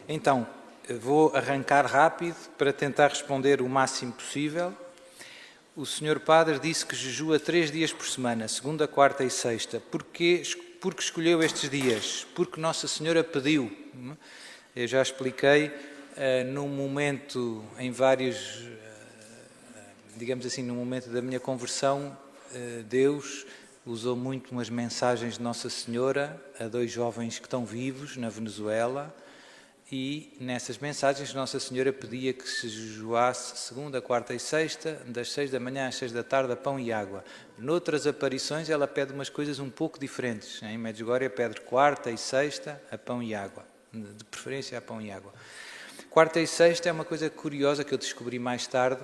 Então, vou arrancar rápido para tentar responder o máximo possível. O Sr. Padre disse que jejua 3 dias por semana, segunda, quarta e sexta. Porque escolheu estes dias? Porque Nossa Senhora pediu. Eu já expliquei num momento, em vários, digamos assim, no momento da minha conversão, Deus usou muito umas mensagens de Nossa Senhora a 2 jovens que estão vivos na Venezuela. E nessas mensagens Nossa Senhora pedia que se jejuasse segunda, quarta e sexta, das 6 da manhã às 6 da tarde, a pão e água. Noutras aparições ela pede umas coisas um pouco diferentes. Em Medjugorje pede quarta e sexta, a pão e água. De preferência a pão e água. Quarta e sexta é uma coisa curiosa que eu descobri mais tarde.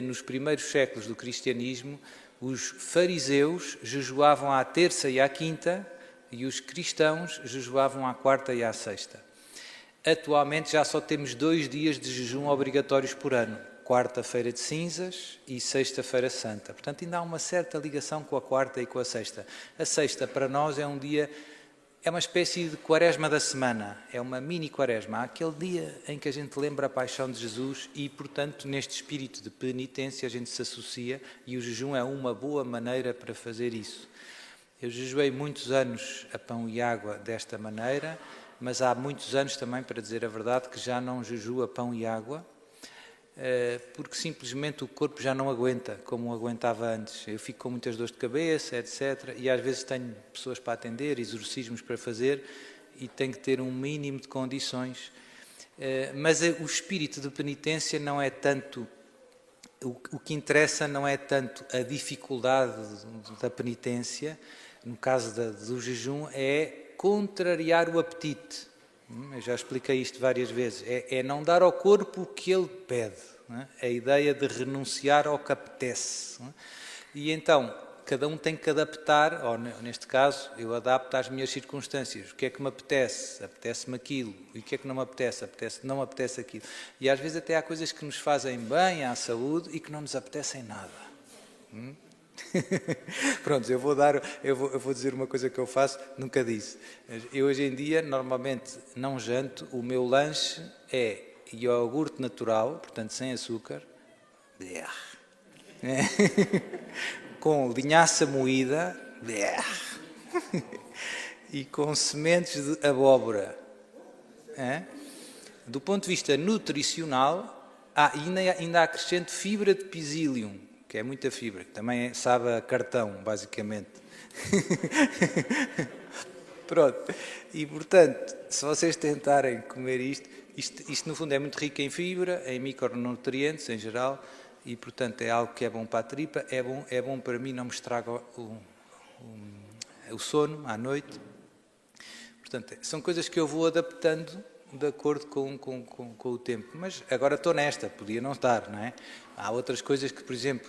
Nos primeiros séculos do cristianismo, os fariseus jejuavam à terça e à quinta e os cristãos jejuavam à quarta e à sexta. Atualmente já só temos 2 dias de jejum obrigatórios por ano, quarta-feira de cinzas e sexta-feira santa. Portanto, ainda há uma certa ligação com a quarta e com a sexta. A sexta, para nós, é um dia, é uma espécie de quaresma da semana, é uma mini quaresma. Há aquele dia em que a gente lembra a paixão de Jesus e, portanto, neste espírito de penitência a gente se associa e o jejum é uma boa maneira para fazer isso. Eu jejuei muitos anos a pão e água desta maneira, mas há muitos anos também, para dizer a verdade, que já não jejuo a pão e água, porque simplesmente o corpo já não aguenta como aguentava antes. Eu fico com muitas dores de cabeça, etc. E às vezes tenho pessoas para atender, exorcismos para fazer, e tenho que ter um mínimo de condições. Mas o espírito de penitência não é tanto... O que interessa não é tanto a dificuldade da penitência, no caso do jejum, é contrariar o apetite. Eu já expliquei isto várias vezes. É não dar ao corpo o que ele pede. A ideia de renunciar ao que apetece. E então, cada um tem que adaptar, ou neste caso, eu adapto às minhas circunstâncias. O que é que me apetece? Apetece-me aquilo. E o que é que não me apetece? Não me apetece aquilo. E às vezes até há coisas que nos fazem bem à saúde e que não nos apetecem nada. Pronto, eu vou dizer uma coisa que eu faço, nunca disse. Eu hoje em dia, normalmente, não janto. O meu lanche é iogurte natural, portanto, sem açúcar, com linhaça moída e com sementes de abóbora. Do ponto de vista nutricional, ainda acrescento fibra de psyllium, que é muita fibra, que também sabe a cartão, basicamente. Pronto. E, portanto, se vocês tentarem comer isto no fundo é muito rico em fibra, em micronutrientes em geral, e, portanto, é algo que é bom para a tripa, é bom para mim, não me estraga o sono à noite. Portanto, são coisas que eu vou adaptando de acordo com o tempo. Mas agora estou nesta, podia não estar, não é? Há outras coisas que, por exemplo,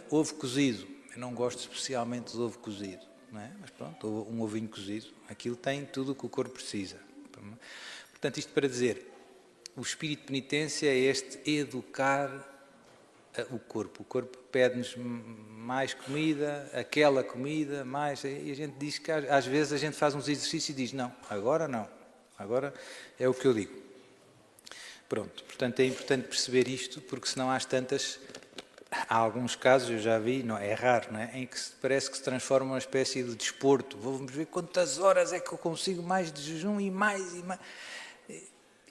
ovo cozido. Eu não gosto especialmente de ovo cozido, não é? Mas pronto, um ovinho cozido, aquilo tem tudo o que o corpo precisa. Portanto, isto para dizer, o espírito de penitência é este educar o corpo. O corpo pede-nos mais comida, aquela comida, mais... E a gente diz que às vezes a gente faz uns exercícios e diz, não, agora não. Agora é o que eu digo. Pronto, portanto é importante perceber isto, porque senão há alguns casos, eu já vi, não, é raro, não é? Em que parece que se transforma numa espécie de desporto. Vamos ver quantas horas é que eu consigo mais de jejum e mais e mais.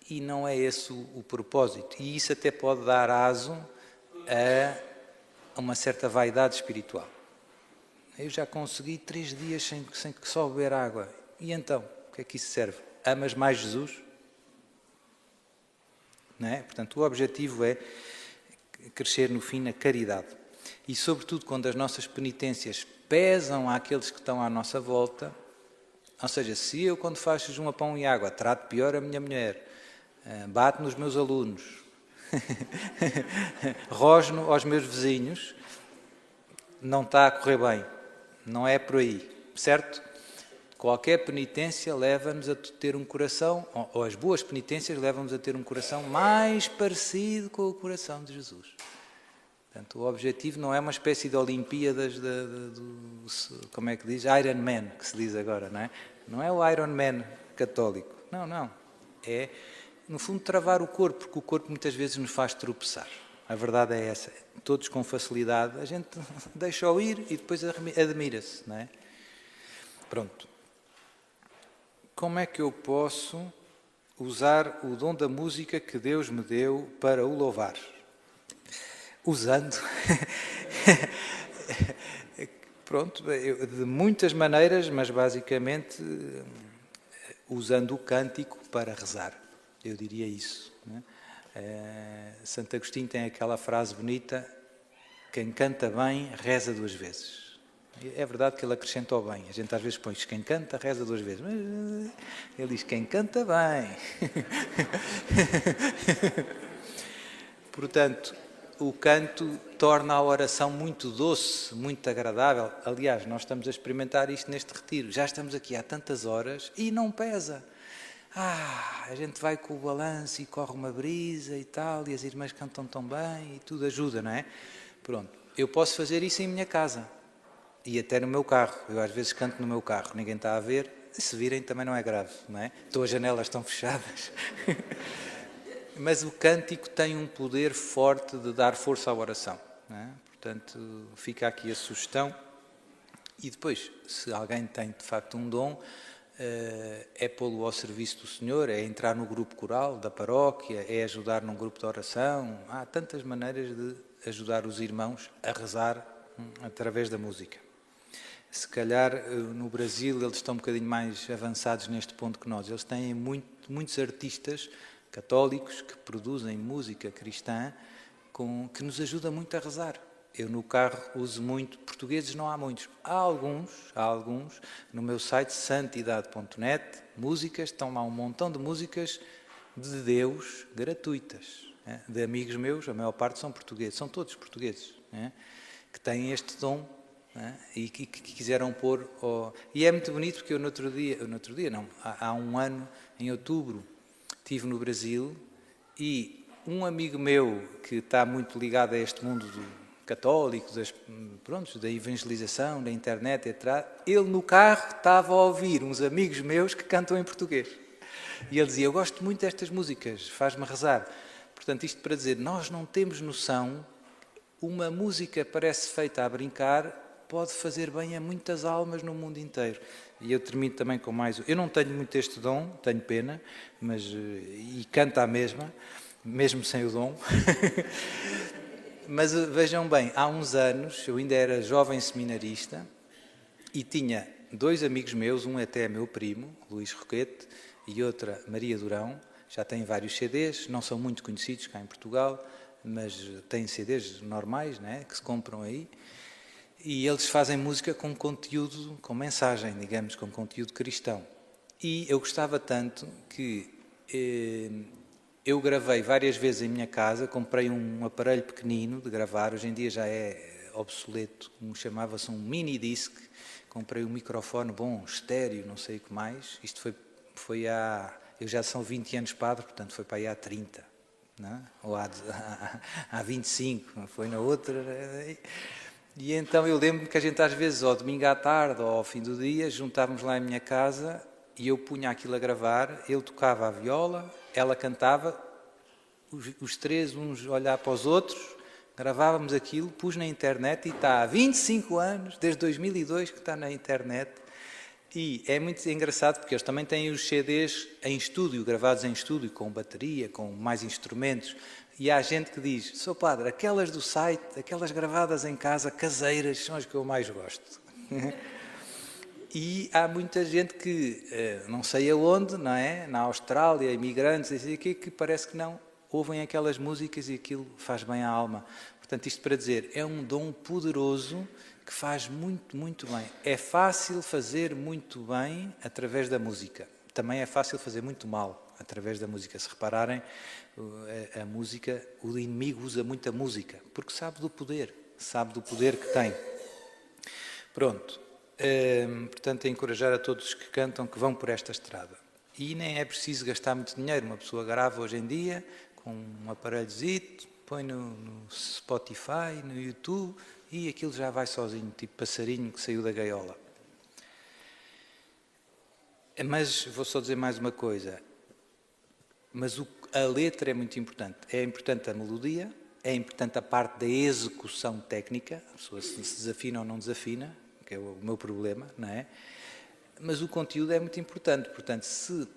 E não é esse o propósito. E isso até pode dar aso a uma certa vaidade espiritual. Eu já consegui 3 dias sem só beber água. E então, o que é que isso serve? Amas mais Jesus? Não é? Portanto, o objetivo é crescer no fim na caridade. E, sobretudo, quando as nossas penitências pesam àqueles que estão à nossa volta, ou seja, se eu, quando faço jejum a pão e água, trato pior a minha mulher, bato nos meus alunos, rosno aos meus vizinhos, não está a correr bem. Não é por aí, certo? Qualquer penitência leva-nos a ter um coração, ou as boas penitências levam-nos a ter um coração mais parecido com o coração de Jesus. Portanto, o objetivo não é uma espécie de Olimpíadas como é que diz? Iron Man, que se diz agora, não é? Não é o Iron Man católico. Não, não. É, no fundo, travar o corpo, porque o corpo muitas vezes nos faz tropeçar. A verdade é essa. Todos com facilidade, a gente deixa-o ir e depois admira-se, não é? Pronto. Como é que eu posso usar o dom da música que Deus me deu para o louvar? Usando. Pronto, de muitas maneiras, mas basicamente usando o cântico para rezar. Eu diria isso. Né? Santo Agostinho tem aquela frase bonita: quem canta bem, reza 2 vezes. É verdade que ele acrescentou bem. A gente às vezes põe quem canta, reza 2 vezes. Mas ele diz quem canta bem. Portanto, o canto torna a oração muito doce, muito agradável. Aliás, nós estamos a experimentar isto neste retiro. Já estamos aqui há tantas horas e não pesa. A gente vai com o balanço e corre uma brisa e tal, e as irmãs cantam tão bem e tudo ajuda, não é? Pronto, eu posso fazer isso em minha casa e até no meu carro. Eu às vezes canto no meu carro, ninguém está a ver. Se virem também não é grave, não é? As janelas estão fechadas. Mas o cântico tem um poder forte de dar força à oração. Não é? Portanto, fica aqui a sugestão. E depois, se alguém tem de facto um dom, é pô-lo ao serviço do Senhor, é entrar no grupo coral da paróquia, é ajudar num grupo de oração. Há tantas maneiras de ajudar os irmãos a rezar através da música. Se calhar no Brasil eles estão um bocadinho mais avançados neste ponto que nós. Eles têm muitos artistas católicos que produzem música cristã que nos ajuda muito a rezar. Eu no carro uso muito, portugueses não há muitos. Há alguns, no meu site santidade.net, músicas, estão lá um montão de músicas de Deus gratuitas, de amigos meus, a maior parte são portugueses, são todos portugueses, que têm este dom e que quiseram pôr... E é muito bonito porque eu há um ano, em outubro, estive no Brasil e um amigo meu que está muito ligado a este mundo católico, da evangelização, da internet, etc., ele no carro estava a ouvir uns amigos meus que cantam em português. E ele dizia, eu gosto muito destas músicas, faz-me rezar. Portanto, isto para dizer, nós não temos noção, uma música parece feita a brincar, pode fazer bem a muitas almas no mundo inteiro. E eu termino também com mais... Eu não tenho muito este dom, tenho pena, e canto à mesma, mesmo sem o dom. Mas vejam bem, há uns anos, eu ainda era jovem seminarista, e tinha 2 amigos meus, um até é meu primo, Luís Roquete, e outra, Maria Durão, já têm vários CDs, não são muito conhecidos cá em Portugal, mas têm CDs normais, né, que se compram aí, e eles fazem música com conteúdo, com mensagem, digamos, com conteúdo cristão. E eu gostava tanto que eu gravei várias vezes em minha casa, comprei um aparelho pequenino de gravar, hoje em dia já é obsoleto, chamava-se um mini disc, comprei um microfone bom, estéreo, não sei o que mais, isto foi há... Eu já são 20 anos padre, portanto foi para aí há 30, não é? Ou há 25, foi na outra... E então eu lembro-me que a gente às vezes, ao domingo à tarde ou ao fim do dia, juntávamos lá em minha casa e eu punha aquilo a gravar, ele tocava a viola, ela cantava, os 3, uns a olhar para os outros, gravávamos aquilo, pus na internet e está há 25 anos, desde 2002 que está na internet. E é muito engraçado porque eles também têm os CDs em estúdio, gravados em estúdio, com bateria, com mais instrumentos. E há gente que diz, sou padre, aquelas do site, aquelas gravadas em casa, caseiras, são as que eu mais gosto. E há muita gente que, não sei aonde, não é? Na Austrália, imigrantes, que parece que não ouvem aquelas músicas e aquilo faz bem à alma. Portanto, isto para dizer, é um dom poderoso que faz muito, muito bem. É fácil fazer muito bem através da música. Também é fácil fazer muito mal através da música. Se repararem, a música, o inimigo usa muito a música, porque sabe do poder que tem. Pronto. Portanto, é encorajar a todos que cantam que vão por esta estrada. E nem é preciso gastar muito dinheiro. Uma pessoa grava hoje em dia com um aparelhozito, põe no Spotify, no YouTube, e aquilo já vai sozinho, tipo passarinho que saiu da gaiola. Mas vou só dizer mais uma coisa. Mas a letra é muito importante. É importante a melodia, é importante a parte da execução técnica, a pessoa se desafina ou não desafina, que é o meu problema, não é? Mas o conteúdo é muito importante. Portanto, se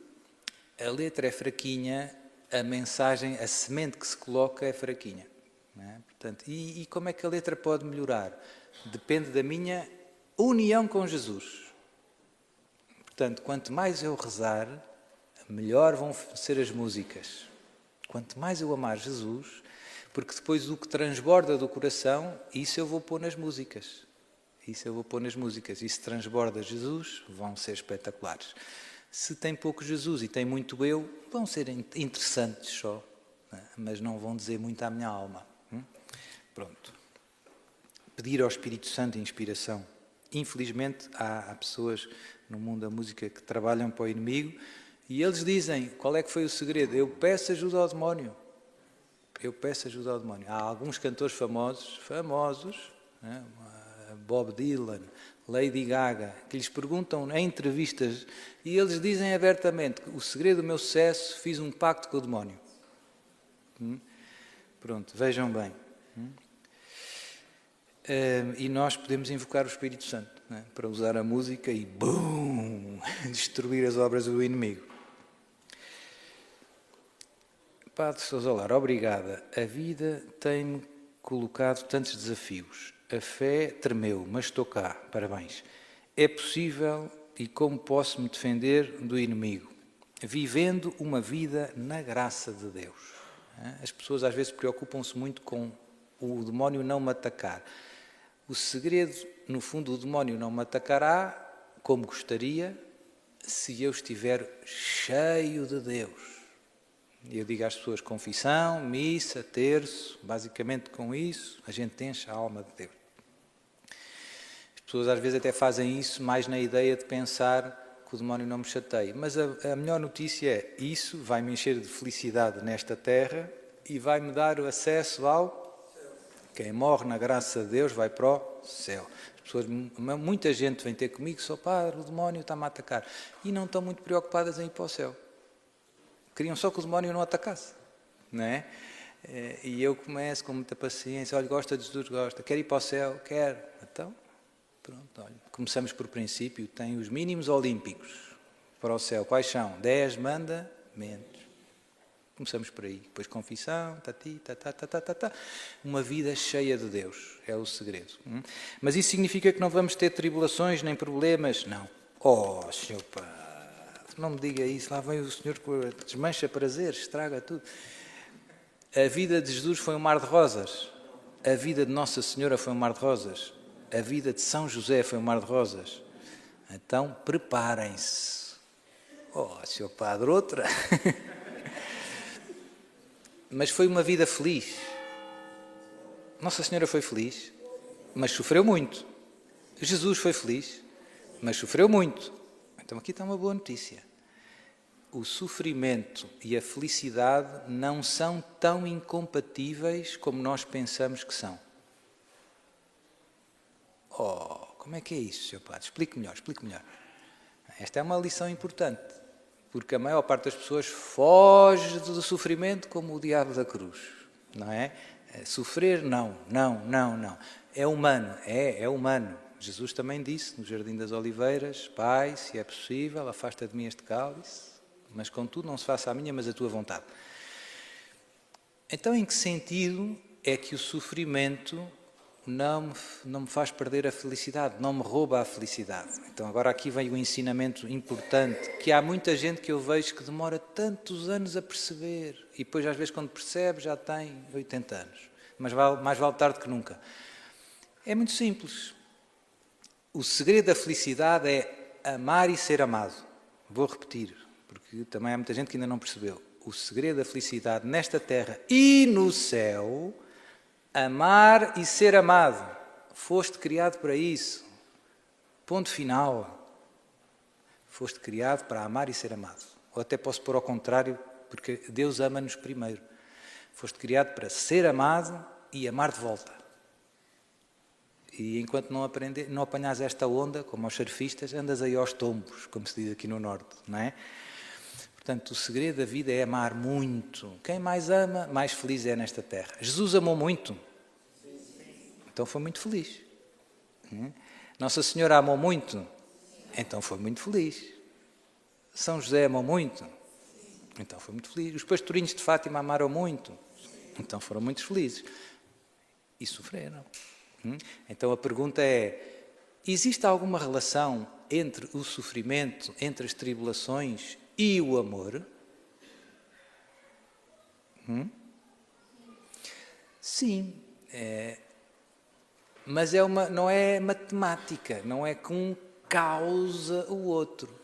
a letra é fraquinha, a mensagem, a semente que se coloca é fraquinha. Não é? Portanto, e como é que a letra pode melhorar? Depende da minha união com Jesus. Portanto, quanto mais eu rezar, melhor vão ser as músicas. Quanto mais eu amar Jesus, porque depois o que transborda do coração, isso eu vou pôr nas músicas. Isso eu vou pôr nas músicas. E se transborda Jesus, vão ser espetaculares. Se tem pouco Jesus e tem muito eu, vão ser interessantes só, mas não vão dizer muito à minha alma. Pronto. Pedir ao Espírito Santo inspiração. Infelizmente, há pessoas no mundo da música que trabalham para o inimigo e eles dizem, qual é que foi o segredo? Eu peço ajuda ao demónio. Eu peço ajuda ao demónio. Há alguns cantores famosos, né? Bob Dylan, Lady Gaga, que lhes perguntam em entrevistas e eles dizem abertamente, o segredo do meu sucesso, fiz um pacto com o demónio. Pronto, vejam bem. E nós podemos invocar o Espírito Santo, né, para usar a música e BUM! Destruir as obras do inimigo. Padre Sousa Lara, obrigada. A vida tem-me colocado tantos desafios. A fé tremeu, mas estou cá. Parabéns. É possível e como posso me defender do inimigo? Vivendo uma vida na graça de Deus. As pessoas às vezes preocupam-se muito com o demónio não me atacar. O segredo, no fundo, o demónio não me atacará como gostaria se eu estiver cheio de Deus. Eu digo às pessoas confissão, missa, terço, basicamente com isso a gente enche a alma de Deus. As pessoas às vezes até fazem isso mais na ideia de pensar que o demónio não me chateia. Mas a melhor notícia é isso vai me encher de felicidade nesta terra e vai-me dar o acesso ao... Quem morre na graça de Deus vai para o céu. As pessoas, muita gente vem ter comigo, só padre, o demónio está-me a atacar. E não estão muito preocupadas em ir para o céu. Queriam só que o demónio não atacasse. Não é? E eu começo com muita paciência. Olha, gosta de Jesus, gosta. Quer ir para o céu? Quer. Então, pronto, olha. Começamos por princípio. Tem os mínimos olímpicos para o céu. Quais são? 10 mandamentos. Começamos por aí. Depois confissão, uma vida cheia de Deus. É o segredo. Mas isso significa que não vamos ter tribulações nem problemas? Não. Oh, Senhor Padre, não me diga isso. Lá vem o Senhor com desmancha prazer, estraga tudo. A vida de Jesus foi um mar de rosas. A vida de Nossa Senhora foi um mar de rosas. A vida de São José foi um mar de rosas. Então, preparem-se. Oh, Senhor Padre, outra... Mas foi uma vida feliz. Nossa Senhora foi feliz, mas sofreu muito. Jesus foi feliz, mas sofreu muito. Então aqui está uma boa notícia. O sofrimento e a felicidade não são tão incompatíveis como nós pensamos que são. Oh, como é que é isso, Sr. Padre? Explique melhor. Esta é uma lição importante. Porque a maior parte das pessoas foge do sofrimento como o diabo da cruz, não é? Sofrer, não. É humano, é humano. Jesus também disse no Jardim das Oliveiras, Pai, se é possível, afasta de mim este cálice, mas contudo não se faça a minha, mas a tua vontade. Então, em que sentido é que o sofrimento não me faz perder a felicidade, não me rouba a felicidade? Então agora aqui vem o ensinamento importante, que há muita gente que eu vejo que demora tantos anos a perceber, e depois às vezes quando percebe já tem 80 anos, mas mais vale tarde que nunca. É muito simples. O segredo da felicidade é amar e ser amado. Vou repetir, porque também há muita gente que ainda não percebeu. O segredo da felicidade nesta terra e no céu... Amar e ser amado. Foste criado para isso. Ponto final. Foste criado para amar e ser amado. Ou até posso pôr ao contrário, porque Deus ama-nos primeiro. Foste criado para ser amado e amar de volta. E enquanto não apanhas esta onda, como aos surfistas, andas aí aos tombos, como se diz aqui no Norte, não é? Portanto, o segredo da vida é amar muito. Quem mais ama, mais feliz é nesta terra. Jesus amou muito. Então foi muito feliz. Nossa Senhora amou muito. Então foi muito feliz. São José amou muito. Então foi muito feliz. Os pastorinhos de Fátima amaram muito. Então foram muito felizes. E sofreram. Então a pergunta é: existe alguma relação entre o sofrimento, entre as tribulações e o amor? Sim. Mas não é matemática. Não é que um causa o outro.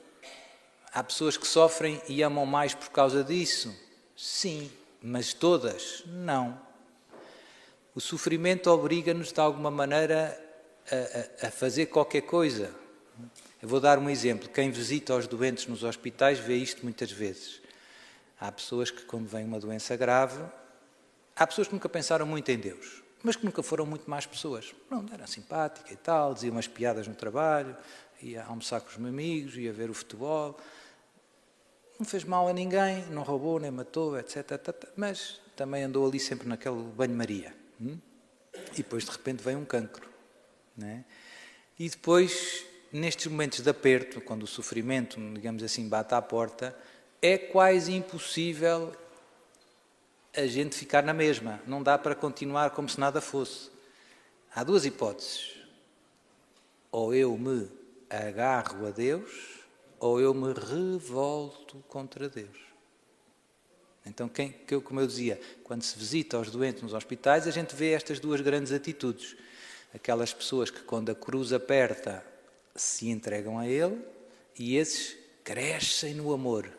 Há pessoas que sofrem e amam mais por causa disso? Sim. Mas todas? Não. O sofrimento obriga-nos, de alguma maneira, a fazer qualquer coisa. Eu vou dar um exemplo. Quem visita os doentes nos hospitais vê isto muitas vezes. Há pessoas que, quando vem uma doença grave, há pessoas que nunca pensaram muito em Deus, mas que nunca foram muito más pessoas. Não, era simpática e tal, dizia umas piadas no trabalho, ia almoçar com os meus amigos, ia ver o futebol. Não fez mal a ninguém, não roubou, nem matou, etc. Mas também andou ali sempre naquele banho-maria. E depois, de repente, vem um cancro. Né? E depois, nestes momentos de aperto, quando o sofrimento, digamos assim, bate à porta, é quase impossível a gente ficar na mesma. Não dá para continuar como se nada fosse. Há duas hipóteses. Ou eu me agarro a Deus, ou eu me revolto contra Deus. Então, como eu dizia, quando se visita aos doentes nos hospitais, a gente vê estas duas grandes atitudes. Aquelas pessoas que, quando a cruz aperta, se entregam a Ele, e esses crescem no amor.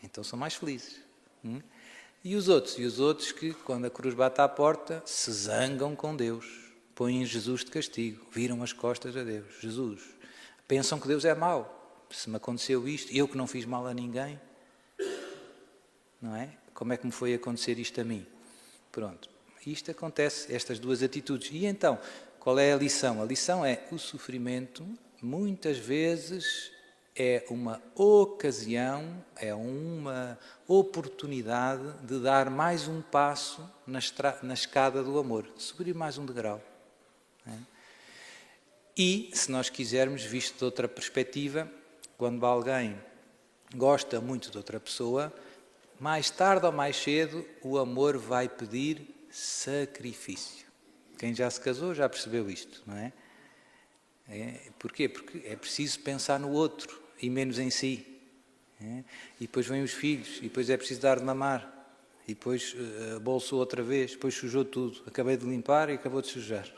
Então são mais felizes. E os outros que, quando a cruz bate à porta, se zangam com Deus, põem Jesus de castigo, viram as costas a Deus. Jesus. Pensam que Deus é mau. Se me aconteceu isto, eu que não fiz mal a ninguém, não é? Como é que me foi acontecer isto a mim? Pronto. Isto acontece, estas duas atitudes. E então, qual é a lição? A lição é: o sofrimento, muitas vezes, é uma ocasião, é uma oportunidade de dar mais um passo na escada do amor, subir mais um degrau. Não é? E, se nós quisermos, visto de outra perspectiva, quando alguém gosta muito de outra pessoa, mais tarde ou mais cedo o amor vai pedir sacrifício. Quem já se casou já percebeu isto, não é? Porquê? Porque é preciso pensar no outro e menos em si. E depois vêm os filhos, e depois é preciso dar de mamar, e depois bolsou outra vez, depois sujou tudo. Acabei de limpar e acabou de sujar.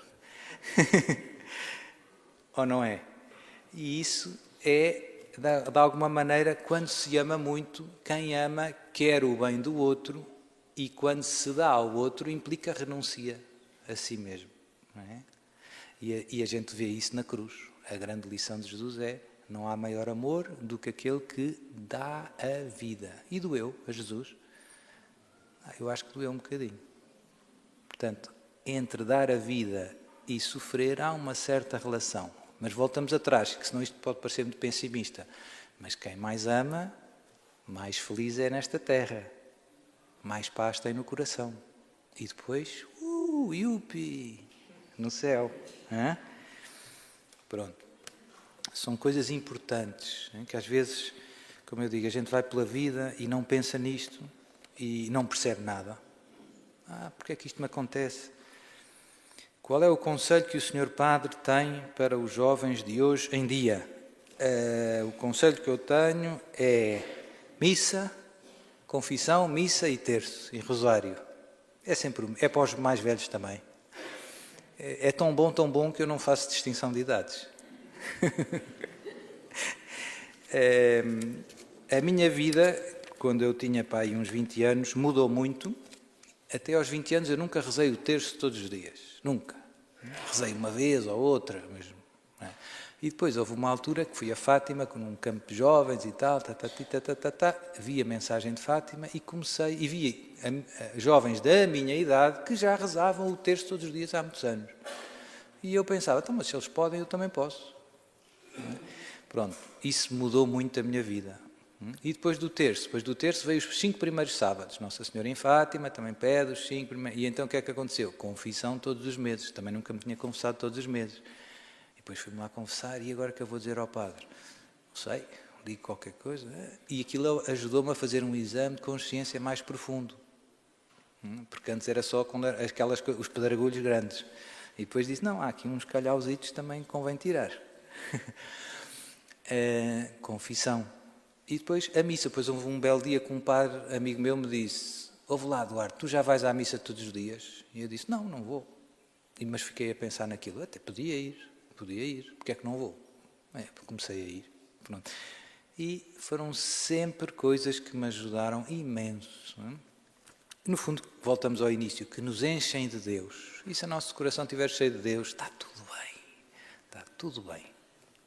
Ou não é? E isso é, de alguma maneira, quando se ama muito, quem ama quer o bem do outro, e quando se dá ao outro implica renuncia a si mesmo. Não é? E a gente vê isso na cruz. A grande lição de Jesus é: não há maior amor do que aquele que dá a vida. E doeu a Jesus? Eu acho que doeu um bocadinho. Portanto, entre dar a vida e sofrer há uma certa relação. Mas voltamos atrás, que senão isto pode parecer muito pessimista. Mas quem mais ama, mais feliz é nesta terra. Mais paz tem no coração. E depois, yupi, no céu. Hã? Pronto. São coisas importantes, hein, que às vezes, como eu digo, a gente vai pela vida e não pensa nisto e não percebe nada. Porque é que isto me acontece? Qual é o conselho que o Sr. Padre tem para os jovens de hoje em dia? O conselho que eu tenho é missa, confissão, missa e terço, e rosário. É para os mais velhos também. É tão bom que eu não faço distinção de idades. A minha vida, quando eu tinha uns 20 anos, mudou muito. Até aos 20 anos eu nunca rezei o terço todos os dias. Nunca. Rezei uma vez ou outra mesmo. E depois houve uma altura que fui a Fátima, com um campo de jovens e tal, vi a mensagem de Fátima e comecei, e vi jovens da minha idade que já rezavam o terço todos os dias há muitos anos. E eu pensava, então, mas se eles podem, eu também posso. Pronto, isso mudou muito a minha vida. E depois do terço veio os 5 primeiros sábados. Nossa Senhora em Fátima também pede os 5 primeiros. E então o que é que aconteceu? Confissão todos os meses. Também nunca me tinha confessado todos os meses. E depois fui-me lá confessar, e agora o que eu vou dizer ao padre? Não sei, digo qualquer coisa. E aquilo ajudou-me a fazer um exame de consciência mais profundo. Porque antes era só os pedregulhos grandes. E depois disse, não, há aqui uns calhauzitos também que convém tirar. Confissão. E depois a missa. Depois houve um belo dia que um padre amigo meu me disse, ouve lá, Duarte, tu já vais à missa todos os dias? E eu disse, não vou. Mas fiquei a pensar naquilo, até podia ir, porque é que não vou? Comecei a ir. Pronto. E foram sempre coisas que me ajudaram imenso. Não é? No fundo, voltamos ao início, que nos enchem de Deus. E se o nosso coração estiver cheio de Deus, está tudo bem. Está tudo bem.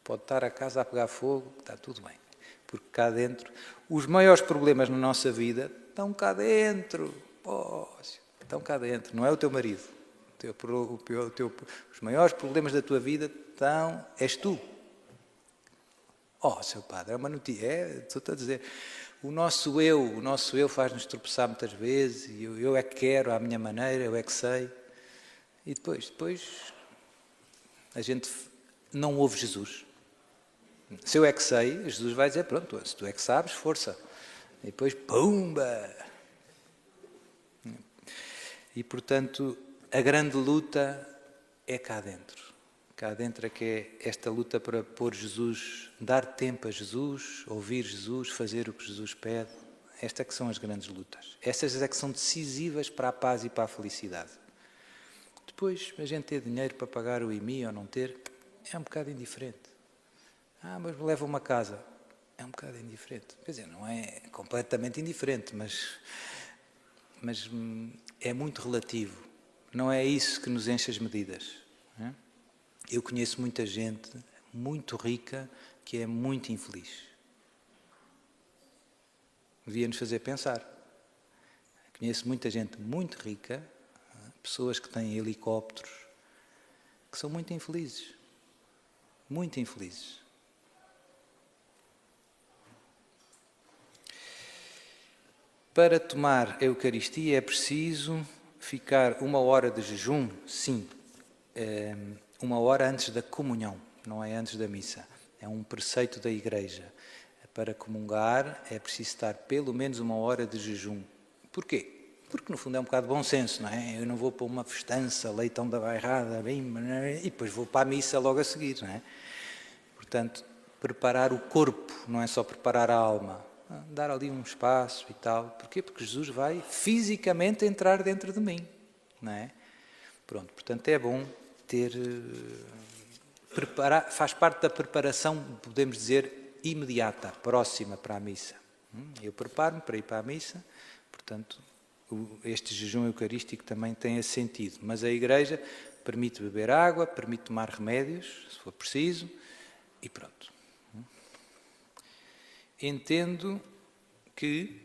Pode estar a casa a pegar fogo, está tudo bem. Porque cá dentro, os maiores problemas na nossa vida estão cá dentro. Estão cá dentro, não é o teu marido. Os maiores problemas da tua vida és tu. Seu padre, é uma notícia. Estou a dizer. O nosso eu faz-nos tropeçar muitas vezes, e eu é que quero, à minha maneira, eu é que sei. E depois a gente não ouve Jesus. Se eu é que sei, Jesus vai dizer, pronto, se tu é que sabes, força. E depois, pumba! E, portanto, a grande luta é cá dentro. Cá dentro é que é esta luta para pôr Jesus, dar tempo a Jesus, ouvir Jesus, fazer o que Jesus pede. Estas é que são as grandes lutas. Estas é que são decisivas para a paz e para a felicidade. Depois, a gente ter dinheiro para pagar o IMI ou não ter, é um bocado indiferente. Mas me leva uma casa. É um bocado indiferente. Quer dizer, não é completamente indiferente, mas é muito relativo. Não é isso que nos enche as medidas. Não é? Eu conheço muita gente muito rica que é muito infeliz. Devia-nos fazer pensar. Conheço muita gente muito rica, pessoas que têm helicópteros, que são muito infelizes. Muito infelizes. Para tomar a Eucaristia é preciso ficar 1 hora de jejum? Sim. 1 hora antes da comunhão, não é antes da missa. É um preceito da Igreja. Para comungar é preciso estar pelo menos 1 hora de jejum. Porquê? Porque no fundo é um bocado de bom senso, não é? Eu não vou para uma festança, leitão da bairrada, e depois vou para a missa logo a seguir, não é? Portanto, preparar o corpo, não é só preparar a alma. Dar ali um espaço e tal. Porquê? Porque Jesus vai fisicamente entrar dentro de mim, não é? Pronto, portanto é bom faz parte da preparação, podemos dizer, imediata, próxima para a missa. Eu preparo-me para ir para a missa, portanto, este jejum eucarístico também tem esse sentido. Mas a Igreja permite beber água, permite tomar remédios, se for preciso, e pronto. Entendo que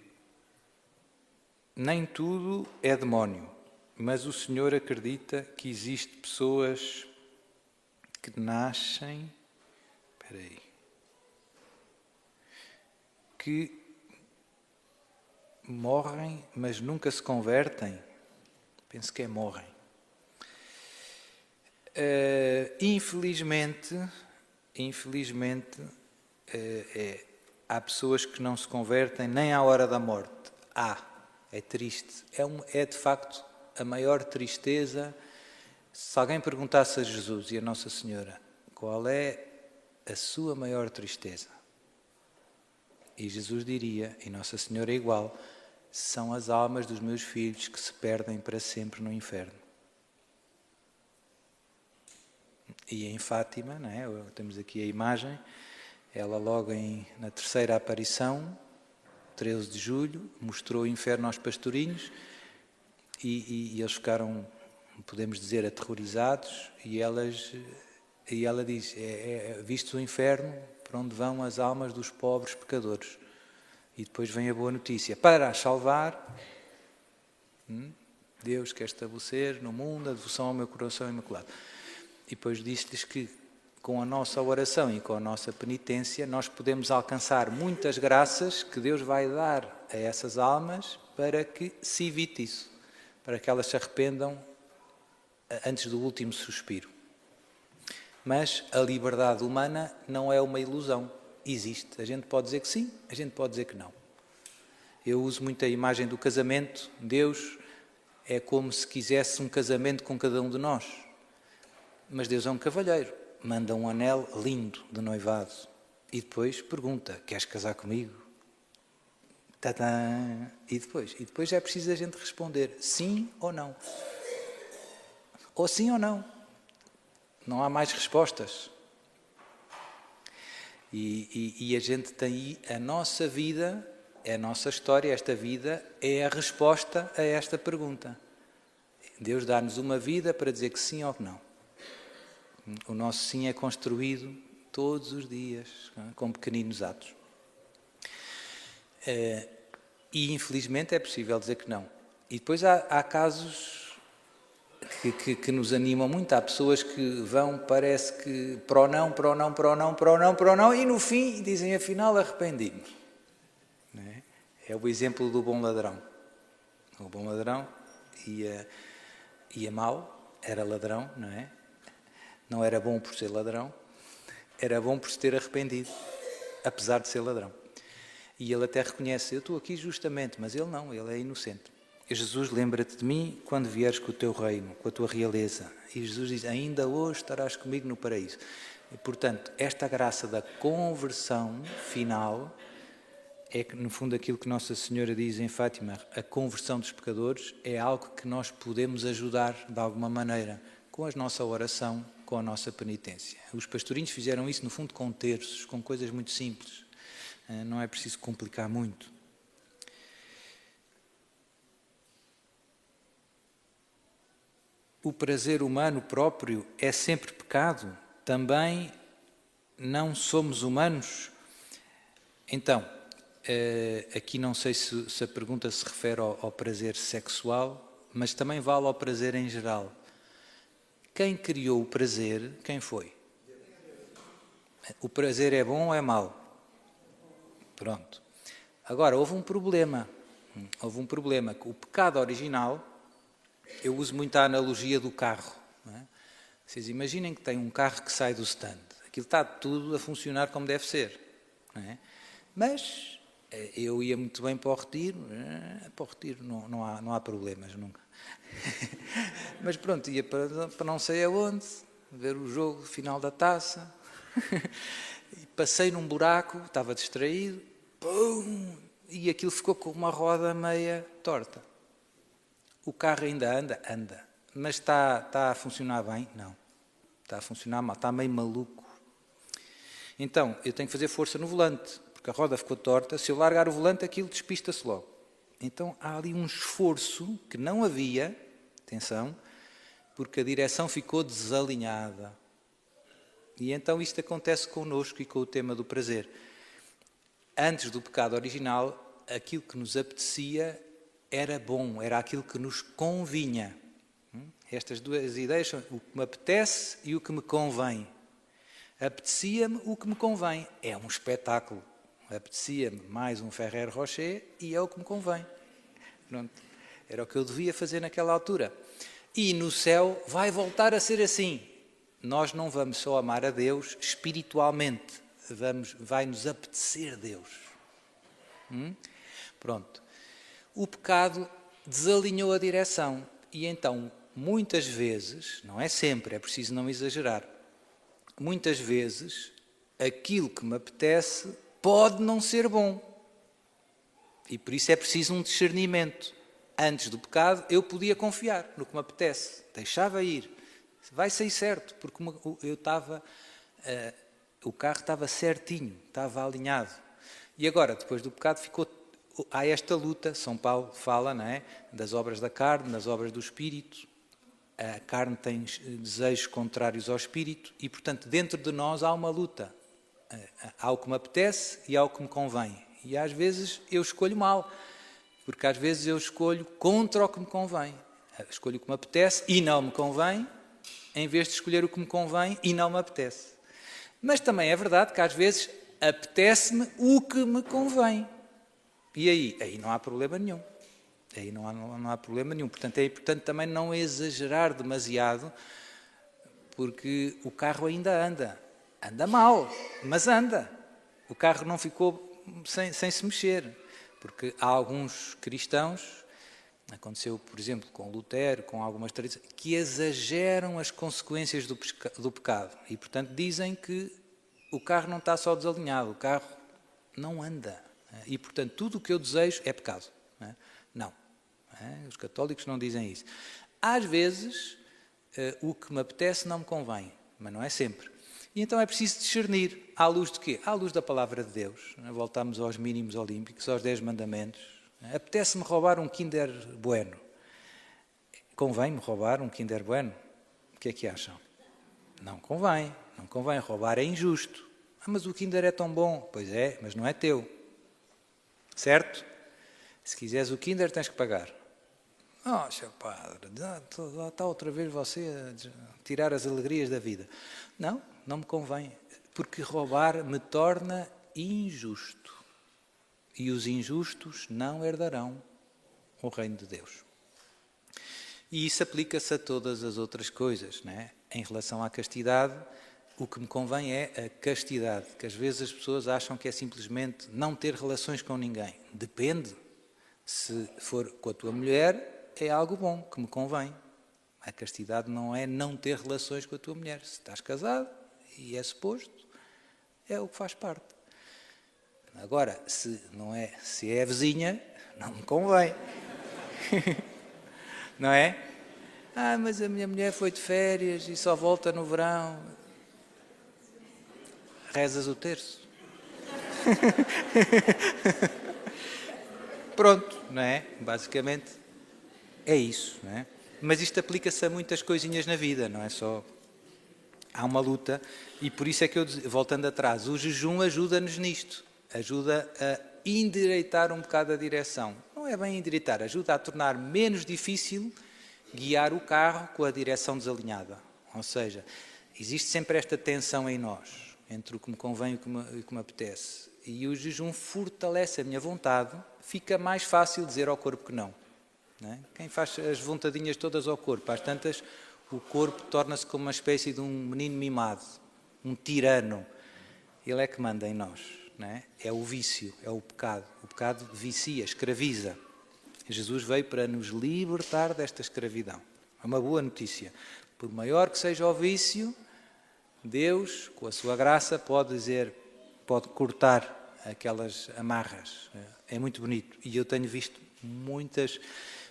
nem tudo é demónio, mas o Senhor acredita que existe pessoas que nascem, que morrem, mas nunca se convertem. Penso que morrem. Infelizmente, há pessoas que não se convertem nem à hora da morte. É triste. É de facto a maior tristeza. Se alguém perguntasse a Jesus e a Nossa Senhora qual é a sua maior tristeza, e Jesus diria, e Nossa Senhora igual, são as almas dos meus filhos que se perdem para sempre no inferno. E em Fátima, não é? Temos aqui a imagem, ela logo na terceira aparição, 13 de julho, mostrou o inferno aos pastorinhos e eles ficaram, podemos dizer, aterrorizados, e ela diz, visto o inferno, para onde vão as almas dos pobres pecadores. E depois vem a boa notícia, para as salvar, Deus quer estabelecer no mundo a devoção ao meu coração imaculado. E depois disse-lhes que com a nossa oração e com a nossa penitência, nós podemos alcançar muitas graças que Deus vai dar a essas almas para que se evite isso, para que elas se arrependam antes do último suspiro. Mas a liberdade humana não é uma ilusão, existe. A gente pode dizer que sim, a gente pode dizer que não. Eu uso muito a imagem do casamento. Deus é como se quisesse um casamento com cada um de nós. Mas Deus é um cavalheiro, manda um anel lindo de noivado e depois pergunta: queres casar comigo? Tadã! E depois é preciso a gente responder sim ou não. Ou sim ou não. Não há mais respostas. E a gente tem aí a nossa vida, a nossa história, esta vida é a resposta a esta pergunta. Deus dá-nos uma vida para dizer que sim ou que não. O nosso sim é construído todos os dias, com pequeninos atos. E infelizmente é possível dizer que não. E depois há casos que nos animam muito. Há pessoas que vão, parece que para o não, e no fim dizem afinal arrependi-me. É o exemplo do bom ladrão. O bom ladrão ia mal, era ladrão, não é? Não era bom por ser ladrão, era bom por se ter arrependido, apesar de ser ladrão. E ele até reconhece: eu estou aqui justamente, mas ele não, ele é inocente. E Jesus: lembra-te de mim quando vieres com o teu reino, com a tua realeza. E Jesus diz: ainda hoje estarás comigo no paraíso. E, portanto, esta graça da conversão final é que, no fundo, aquilo que Nossa Senhora diz em Fátima, a conversão dos pecadores, é algo que nós podemos ajudar de alguma maneira, com a nossa oração, com a nossa penitência. Os pastorinhos fizeram isso, no fundo, com terços, com coisas muito simples. Não é preciso complicar muito. O prazer humano próprio é sempre pecado? Também não somos humanos? Então, aqui não sei se a pergunta se refere ao prazer sexual, mas também vale ao prazer em geral. Quem criou o prazer, quem foi? O prazer é bom ou é mau? Pronto. Agora, houve um problema. O pecado original, eu uso muito a analogia do carro. Não é? Vocês imaginem que tem um carro que sai do stand. Aquilo está tudo a funcionar como deve ser. Não é? Mas eu ia muito bem para o retiro. Para o retiro não há problemas nunca. Mas pronto, ia para não sei aonde, ver o jogo final da taça. E passei num buraco, estava distraído, pum, e aquilo ficou com uma roda meia torta. O carro ainda anda, mas está a funcionar bem? Não, está a funcionar mal, está meio maluco. Então, eu tenho que fazer força no volante, porque a roda ficou torta. Se eu largar o volante, aquilo despista-se logo. Então, há ali um esforço que não havia, atenção, porque a direção ficou desalinhada. E então isto acontece connosco e com o tema do prazer. Antes do pecado original, aquilo que nos apetecia era bom, era aquilo que nos convinha. Estas duas ideias são o que me apetece e o que me convém. Apetecia-me o que me convém. É um espetáculo. Apetecia-me mais um Ferrero Rocher e é o que me convém. Pronto. Era o que eu devia fazer naquela altura. E no céu vai voltar a ser assim. Nós não vamos só amar a Deus espiritualmente. Vai-nos apetecer Deus. Pronto. O pecado desalinhou a direção. E então, muitas vezes, não é sempre, é preciso não exagerar, muitas vezes, aquilo que me apetece pode não ser bom. E por isso é preciso um discernimento. Antes do pecado, eu podia confiar no que me apetece. Deixava ir. Vai sair certo, porque eu estava... o carro estava certinho, estava alinhado. E agora, depois do pecado, há esta luta. São Paulo fala, não é? Das obras da carne, das obras do espírito. A carne tem desejos contrários ao espírito e, portanto, dentro de nós há uma luta. Há o que me apetece e há o que me convém. E às vezes eu escolho mal, porque às vezes eu escolho contra o que me convém. Escolho o que me apetece e não me convém, em vez de escolher o que me convém e não me apetece. Mas também é verdade que às vezes apetece-me o que me convém. E aí não há problema nenhum. Aí não há problema nenhum. Portanto, é importante também não exagerar demasiado, porque o carro ainda anda. Anda mal, mas anda. O carro não ficou sem se mexer. Porque há alguns cristãos, aconteceu, por exemplo, com Lutero, com algumas tradições, que exageram as consequências do pecado. E, portanto, dizem que o carro não está só desalinhado, o carro não anda. E, portanto, tudo o que eu desejo é pecado. Não. Os católicos não dizem isso. Às vezes, o que me apetece não me convém, mas não é sempre. E então é preciso discernir. À luz de quê? À luz da palavra de Deus. Voltamos aos mínimos olímpicos, aos 10 mandamentos. Apetece-me roubar um Kinder Bueno. Convém-me roubar um Kinder Bueno? O que é que acham? Não convém. Não convém. Roubar é injusto. Mas o Kinder é tão bom. Pois é, mas não é teu. Certo? Se quiseres o Kinder, tens que pagar. Oh, Sr. Padre, está outra vez você a tirar as alegrias da vida. Não me convém, porque roubar me torna injusto. E os injustos não herdarão o reino de Deus. E isso aplica-se a todas as outras coisas, não é? Em relação à castidade, o que me convém é a castidade, que às vezes as pessoas acham que é simplesmente não ter relações com ninguém. Depende. Se for com a tua mulher, é algo bom, que me convém. A castidade não é não ter relações com a tua mulher. Se estás casado e é suposto, é o que faz parte. Agora, se é a vizinha, não me convém. Não é? Mas a minha mulher foi de férias e só volta no verão. Rezas o terço. Pronto, não é? Basicamente é isso, não é? Mas isto aplica-se a muitas coisinhas na vida, não é só... Há uma luta e por isso é que eu, voltando atrás, o jejum ajuda-nos nisto. Ajuda a endireitar um bocado a direção. Não é bem endireitar, ajuda a tornar menos difícil guiar o carro com a direção desalinhada. Ou seja, existe sempre esta tensão em nós, entre o que me convém e o que me apetece. E o jejum fortalece a minha vontade, fica mais fácil dizer ao corpo que não. Não é? Quem faz as vontadinhas todas ao corpo, às tantas, o corpo torna-se como uma espécie de um menino mimado, um tirano. Ele é que manda em nós. Não é? É o vício, é o pecado. O pecado vicia, escraviza. Jesus veio para nos libertar desta escravidão. É uma boa notícia. Por maior que seja o vício, Deus, com a sua graça, pode cortar aquelas amarras. É muito bonito. E eu tenho visto muitas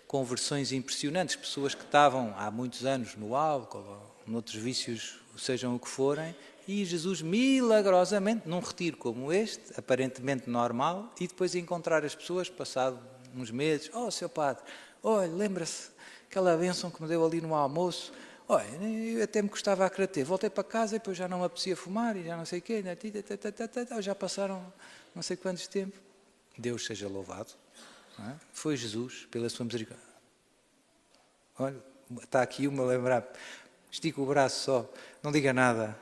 conversões impressionantes. Pessoas que estavam há muitos anos no álcool ou noutros vícios, sejam o que forem, e Jesus milagrosamente, num retiro como este, aparentemente normal, e depois encontrar as pessoas, passado uns meses, Sr. Padre, olha, lembra-se aquela bênção que me deu ali no almoço? Olha, eu até me gostava a querer ter. Voltei para casa e depois já não me apetecia fumar e já não sei o quê. Já passaram não sei quantos tempos. Deus seja louvado. Não é? Foi Jesus, pela sua misericórdia. Olha, está aqui uma a lembrar. Estica o braço só. Não diga nada.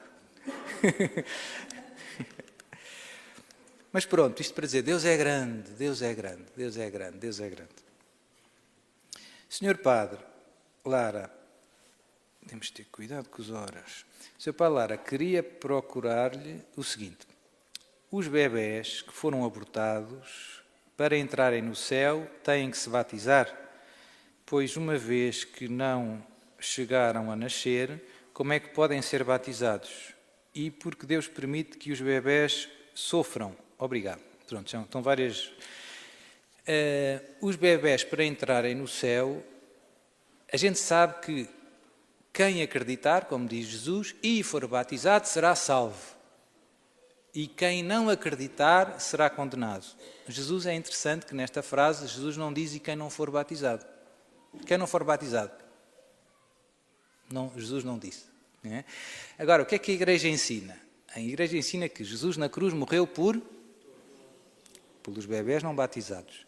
Mas pronto, isto para dizer, Deus é grande, Deus é grande, Deus é grande, Deus é grande. Senhor Padre, Lara, temos de ter cuidado com as horas. Senhor Padre Lara, queria procurar-lhe o seguinte. Os bebés que foram abortados, para entrarem no céu, têm que se batizar, pois uma vez que não chegaram a nascer, como é que podem ser batizados? E porque Deus permite que os bebés sofram. Obrigado. Pronto, estão várias... os bebés, para entrarem no céu, a gente sabe que quem acreditar, como diz Jesus, e for batizado, será salvo. E quem não acreditar, será condenado. Jesus é interessante que nesta frase, Jesus não diz e quem não for batizado. Quem não for batizado. Não, Jesus não disse. Não é? Agora, o que é que a Igreja ensina? A Igreja ensina que Jesus na cruz morreu pelos bebés não batizados.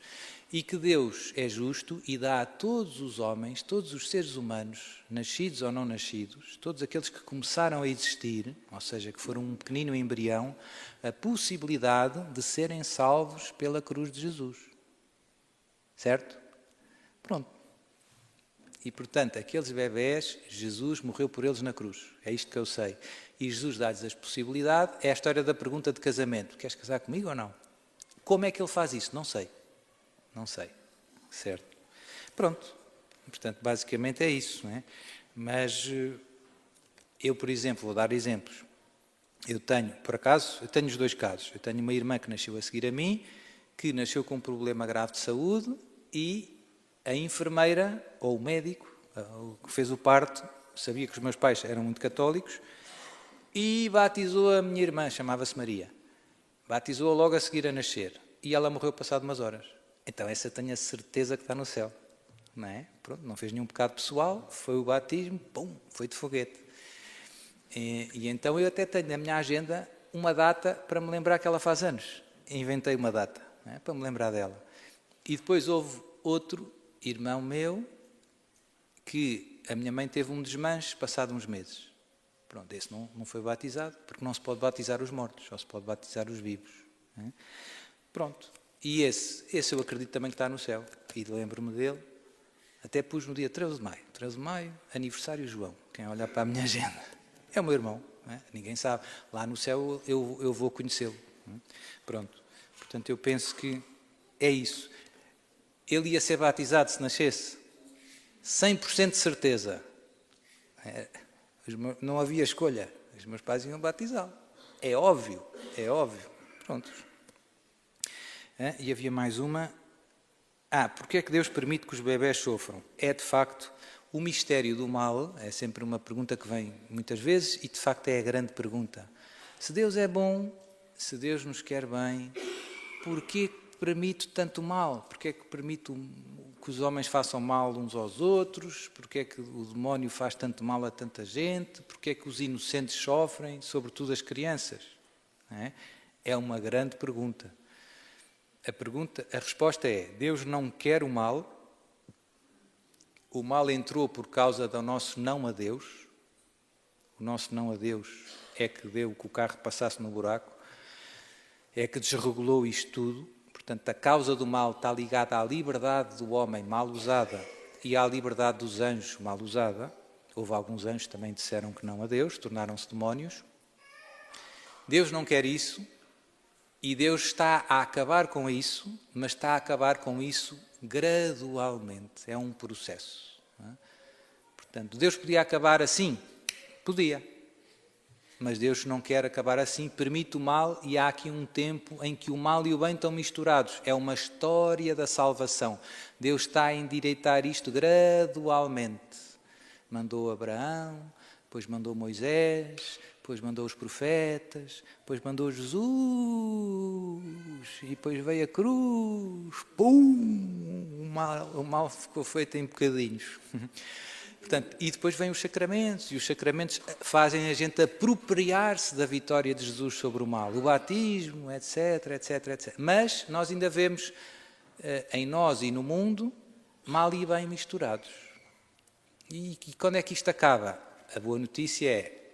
e que Deus é justo e dá a todos os homens, todos os seres humanos, nascidos ou não nascidos, todos aqueles que começaram a existir, ou seja, que foram um pequenino embrião, a possibilidade de serem salvos pela cruz de Jesus. Certo? Pronto. E, portanto, aqueles bebés, Jesus morreu por eles na cruz. É isto que eu sei. E Jesus dá-lhes a possibilidade. É a história da pergunta de casamento. Queres casar comigo ou não? Como é que ele faz isso? Não sei. Não sei. Certo? Pronto. Portanto, basicamente é isso, não é? Mas eu, por exemplo, vou dar exemplos. Eu tenho os dois casos. Eu tenho uma irmã que nasceu a seguir a mim, que nasceu com um problema grave de saúde e a enfermeira ou o médico que fez o parto sabia que os meus pais eram muito católicos e batizou a minha irmã, chamava-se Maria. Batizou-a logo a seguir a nascer e ela morreu passado umas horas. Então essa tenho a certeza que está no céu. Não é? Pronto, não fez nenhum pecado pessoal, foi o batismo, pum, foi de foguete. E então eu até tenho na minha agenda uma data para me lembrar que ela faz anos. Inventei uma data, não é? Para me lembrar dela. E depois houve outro irmão meu que a minha mãe teve um desmanche passado uns meses. Pronto, esse não foi batizado, porque não se pode batizar os mortos, só se pode batizar os vivos. Não é? Pronto. E esse eu acredito também que está no céu. E lembro-me dele. Até pus no dia 13 de maio. 13 de maio, aniversário João. Quem olhar para a minha agenda. É o meu irmão. Não é? Ninguém sabe. Lá no céu eu vou conhecê-lo. Pronto. Portanto, eu penso que é isso. Ele ia ser batizado se nascesse? 100% de certeza. Não havia escolha. Os meus pais iam batizá-lo. É óbvio. É óbvio. Pronto. E havia mais uma. Porque é que Deus permite que os bebés sofram? É, de facto, o mistério do mal. É sempre uma pergunta que vem muitas vezes e, de facto, é a grande pergunta. Se Deus é bom, se Deus nos quer bem, porquê permite tanto mal? Porquê é que permite que os homens façam mal uns aos outros? Porquê é que o demónio faz tanto mal a tanta gente? Porquê é que os inocentes sofrem, sobretudo as crianças? É uma grande pergunta. A resposta é: Deus não quer o mal. O mal entrou por causa do nosso não a Deus. O nosso não a Deus é que deu que o carro passasse no buraco, é que desregulou isto tudo. Portanto, a causa do mal está ligada à liberdade do homem mal usada e à liberdade dos anjos mal usada. Houve alguns anjos que também disseram que não a Deus, tornaram-se demónios. Deus não quer isso e Deus está a acabar com isso, mas está a acabar com isso gradualmente. É um processo. Portanto, Deus podia acabar assim? Podia. Mas Deus não quer acabar assim, permite o mal e há aqui um tempo em que o mal e o bem estão misturados. É uma história da salvação. Deus está a endireitar isto gradualmente. Mandou Abraão, depois mandou Moisés, depois mandou os profetas, depois mandou Jesus, e depois veio a cruz. Pum! O mal ficou feito em bocadinhos. Portanto, e depois vêm os sacramentos, e os sacramentos fazem a gente apropriar-se da vitória de Jesus sobre o mal. O batismo, etc, etc, etc. Mas nós ainda vemos em nós e no mundo mal e bem misturados. E quando é que isto acaba? A boa notícia é: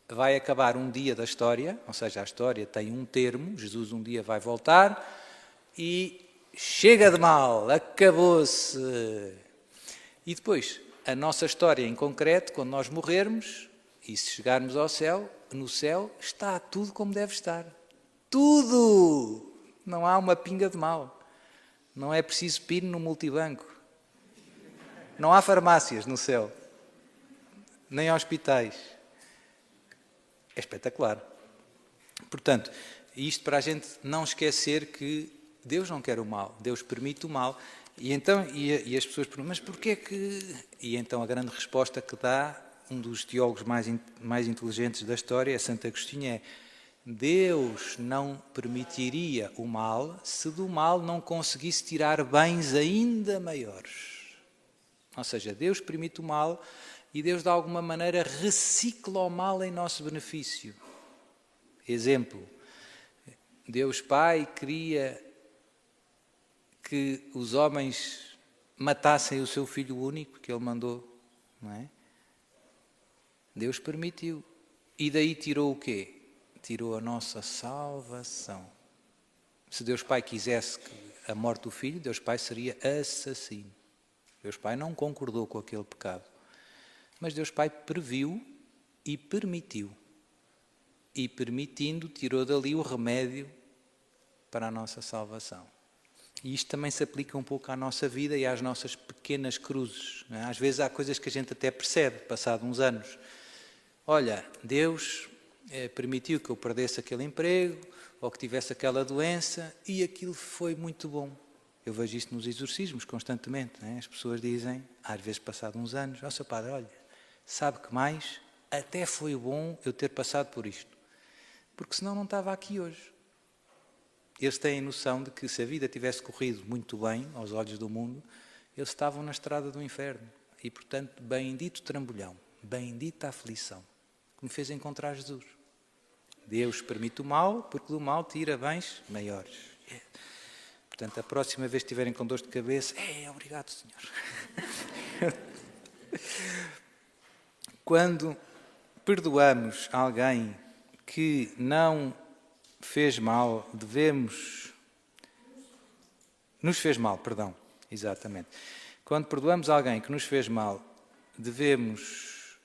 vai acabar um dia da história, ou seja, a história tem um termo, Jesus um dia vai voltar e chega de mal, acabou-se. E depois, a nossa história em concreto, quando nós morrermos, e se chegarmos ao céu, no céu está tudo como deve estar. Tudo! Não há uma pinga de mal. Não é preciso pino no multibanco. Não há farmácias no céu. Nem hospitais. É espetacular. Portanto, isto para a gente não esquecer que Deus não quer o mal. Deus permite o mal. E as pessoas perguntam, mas porquê que... E então a grande resposta que dá um dos teólogos mais inteligentes da história, é Santo Agostinho, é: Deus não permitiria o mal se do mal não conseguisse tirar bens ainda maiores. Ou seja, Deus permite o mal e Deus de alguma maneira recicla o mal em nosso benefício. Exemplo, Deus Pai cria que os homens matassem o seu filho único que ele mandou, não é? Deus permitiu. E daí tirou o quê? Tirou a nossa salvação. Se Deus Pai quisesse a morte do filho, Deus Pai seria assassino. Deus Pai não concordou com aquele pecado. Mas Deus Pai previu e permitiu. E permitindo, tirou dali o remédio para a nossa salvação. E isto também se aplica um pouco à nossa vida e às nossas pequenas cruzes. Não é? Às vezes há coisas que a gente até percebe, passado uns anos. Olha, Deus permitiu que eu perdesse aquele emprego ou que tivesse aquela doença e aquilo foi muito bom. Eu vejo isto nos exorcismos constantemente. Não é? As pessoas dizem, às vezes passado uns anos, ó, Sr. Padre, olha, sabe que mais? Até foi bom eu ter passado por isto. Porque senão não estava aqui hoje. Eles têm noção de que se a vida tivesse corrido muito bem, aos olhos do mundo, eles estavam na estrada do inferno. E, portanto, bendito trambolhão, bendita aflição, que me fez encontrar Jesus. Deus permite o mal, porque do mal tira bens maiores. Portanto, a próxima vez que estiverem com dor de cabeça, obrigado, Senhor. Quando perdoamos alguém que não fez mal, nos fez mal, perdão, exatamente. Quando perdoamos alguém que nos fez mal, devemos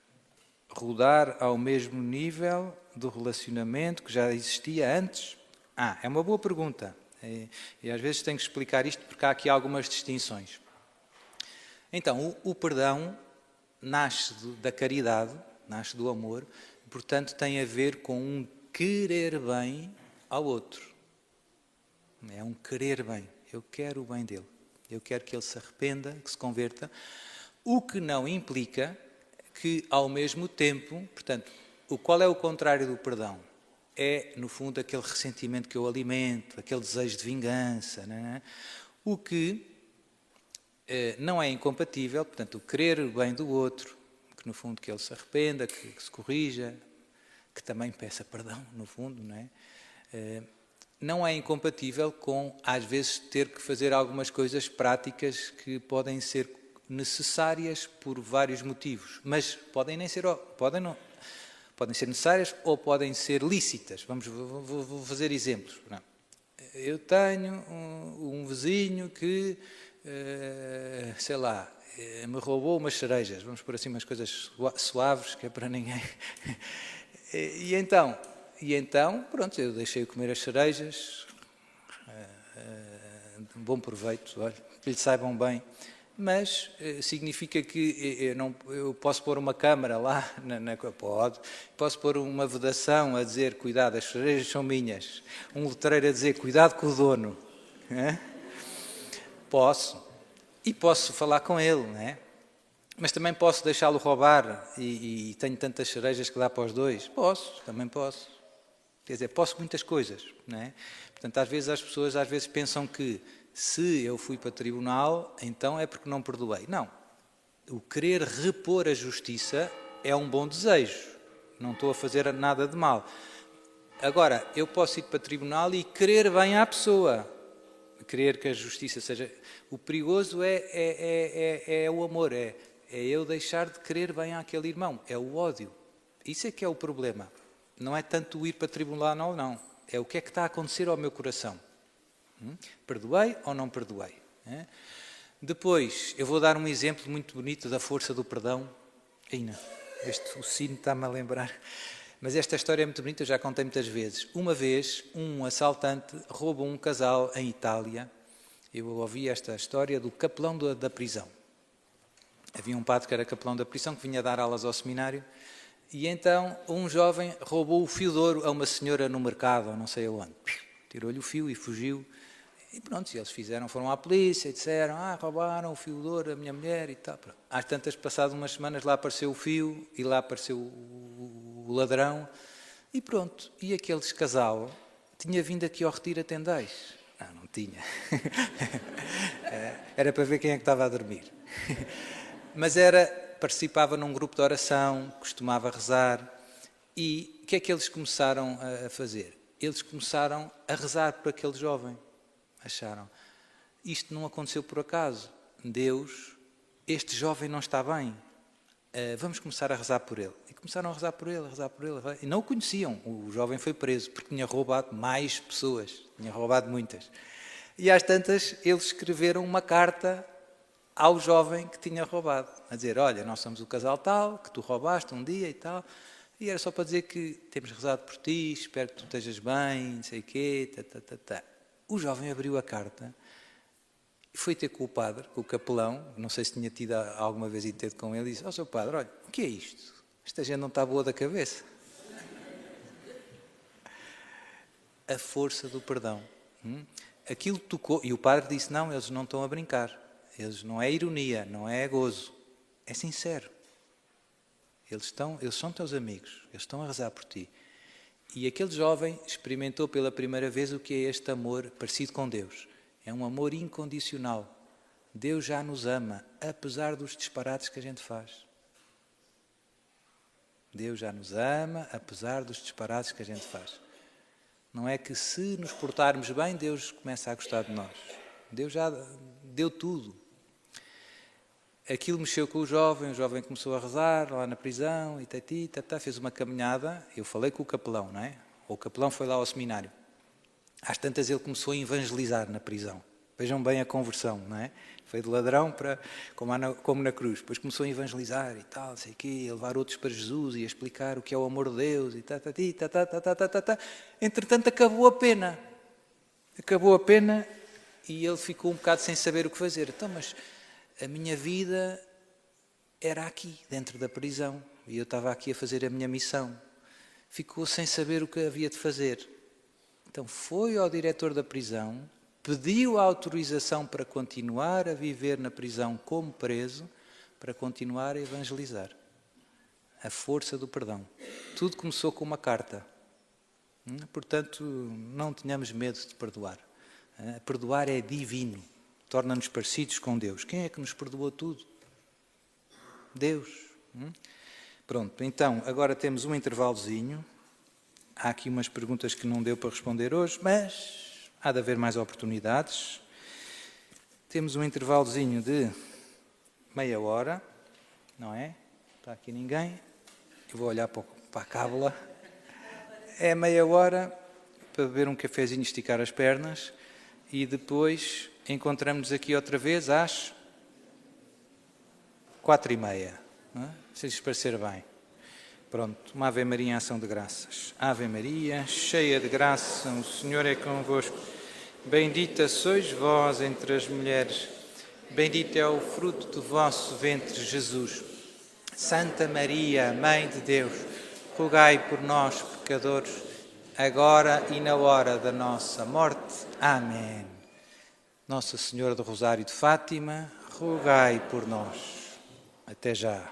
rodar ao mesmo nível do relacionamento que já existia antes? É uma boa pergunta. E às vezes tenho que explicar isto porque há aqui algumas distinções. Então, o perdão nasce da caridade, nasce do amor, e, portanto tem a ver com um querer bem ao outro. É um querer bem. Eu quero o bem dele. Eu quero que ele se arrependa, que se converta. O que não implica que, ao mesmo tempo, portanto, qual é o contrário do perdão? É, no fundo, aquele ressentimento que eu alimento, aquele desejo de vingança. Não é? O que não é incompatível, portanto, o querer o bem do outro, que, no fundo, que ele se arrependa, que se corrija, que também peça perdão, no fundo, não é? Não é incompatível com, às vezes, ter que fazer algumas coisas práticas que podem ser necessárias por vários motivos, mas podem ser necessárias ou podem ser lícitas. Vou fazer exemplos. Eu tenho um vizinho que, sei lá, me roubou umas cerejas. Vamos pôr assim umas coisas suaves, que é para ninguém... E então, pronto, eu deixei-o comer as cerejas, bom proveito, olha, que lhe saibam bem, mas significa que eu posso pôr uma câmara lá, posso pôr uma vedação a dizer, cuidado, as cerejas são minhas, um letreiro a dizer, cuidado com o dono, posso, e posso falar com ele, não é? Mas também posso deixá-lo roubar e tenho tantas cerejas que dá para os dois? Também posso. Quer dizer, posso muitas coisas, não é? Portanto, às vezes as pessoas pensam que se eu fui para o tribunal, então é porque não perdoei. Não. O querer repor a justiça é um bom desejo. Não estou a fazer nada de mal. Agora, eu posso ir para o tribunal e querer bem à pessoa. Querer que a justiça seja... O perigoso é o amor, é eu deixar de querer bem àquele irmão, é o ódio. Isso é que é o problema. Não é tanto o ir para o tribunal ou não. É o que é que está a acontecer ao meu coração. Perdoei ou não perdoei? Depois, eu vou dar um exemplo muito bonito da força do perdão. O sino está-me a lembrar. Mas esta história é muito bonita, eu já contei muitas vezes. Uma vez, um assaltante roubou um casal em Itália. Eu ouvi esta história do capelão da prisão. Havia um padre que era capelão da prisão, que vinha dar aulas ao seminário, e então um jovem roubou o fio de ouro a uma senhora no mercado, ou não sei aonde. Tirou-lhe o fio e fugiu. E pronto, e eles foram à polícia e disseram, roubaram o fio de ouro da minha mulher e tal. Às tantas, passadas umas semanas, lá apareceu o fio e lá apareceu o ladrão. E pronto, e aquele casal tinha vindo aqui ao Retiro a Tendais. Não tinha. Era para ver quem é que estava a dormir. Mas participava num grupo de oração, costumava rezar. E o que é que eles começaram a fazer? Eles começaram a rezar por aquele jovem. Acharam. isto não aconteceu por acaso. Deus, este jovem não está bem. Vamos começar a rezar por ele. E começaram a rezar por ele, a rezar por ele. E não o conheciam. O jovem foi preso porque tinha roubado mais pessoas. Tinha roubado muitas. E às tantas, eles escreveram uma carta ao jovem que tinha roubado. A dizer, olha, nós somos o casal tal, que tu roubaste um dia e tal. E era só para dizer que temos rezado por ti, espero que tu estejas bem, não sei o quê. O jovem abriu a carta. Foi ter com o padre, com o capelão, não sei se tinha tido alguma vez ido ter com ele, e disse, seu padre, olha, o que é isto? Esta gente não está boa da cabeça. A força do perdão. Aquilo tocou, e o padre disse, não, eles não estão a brincar, eles não é ironia, não é gozo, é sincero. Eles são teus amigos, eles estão a rezar por ti. E aquele jovem experimentou pela primeira vez o que é este amor parecido com Deus. É um amor incondicional. Deus já nos ama, apesar dos disparates que a gente faz. Deus já nos ama, apesar dos disparates que a gente faz. Não é que se nos portarmos bem, Deus começa a gostar de nós. Deus já deu tudo. Aquilo mexeu com o jovem começou a rezar lá na prisão, e fez uma caminhada. Eu falei com o capelão, não é? O capelão foi lá ao seminário. Às tantas ele começou a evangelizar na prisão. Vejam bem a conversão, não é? Foi de ladrão para, como na cruz. Depois começou a evangelizar e tal, sei o quê, a levar outros para Jesus e a explicar o que é o amor de Deus e Entretanto acabou a pena. Acabou a pena e ele ficou um bocado sem saber o que fazer. Então, mas a minha vida era aqui, dentro da prisão. E eu estava aqui a fazer a minha missão. Ficou sem saber o que havia de fazer. Então foi ao diretor da prisão, pediu a autorização para continuar a viver na prisão como preso, para continuar a evangelizar. A força do perdão. Tudo começou com uma carta. Portanto, não tenhamos medo de perdoar. Perdoar é divino. Torna-nos parecidos com Deus. Quem é que nos perdoou tudo? Deus. Pronto, então, agora temos um intervalozinho. Há aqui umas perguntas que não deu para responder hoje, mas há de haver mais oportunidades. Temos um intervalozinho de meia hora, não é? Está aqui ninguém. Eu vou olhar para a cábula. É meia hora para beber um cafezinho e esticar as pernas e depois encontramos-nos aqui outra vez às 4h30. Não é? Se lhes parecer bem. Pronto, uma Ave Maria em ação de graças. Ave Maria, cheia de graça, o Senhor é convosco. Bendita sois vós entre as mulheres. Bendito é o fruto do vosso ventre, Jesus. Santa Maria, Mãe de Deus, rogai por nós, pecadores, agora e na hora da nossa morte. Amém. Nossa Senhora do Rosário de Fátima, rogai por nós. Até já.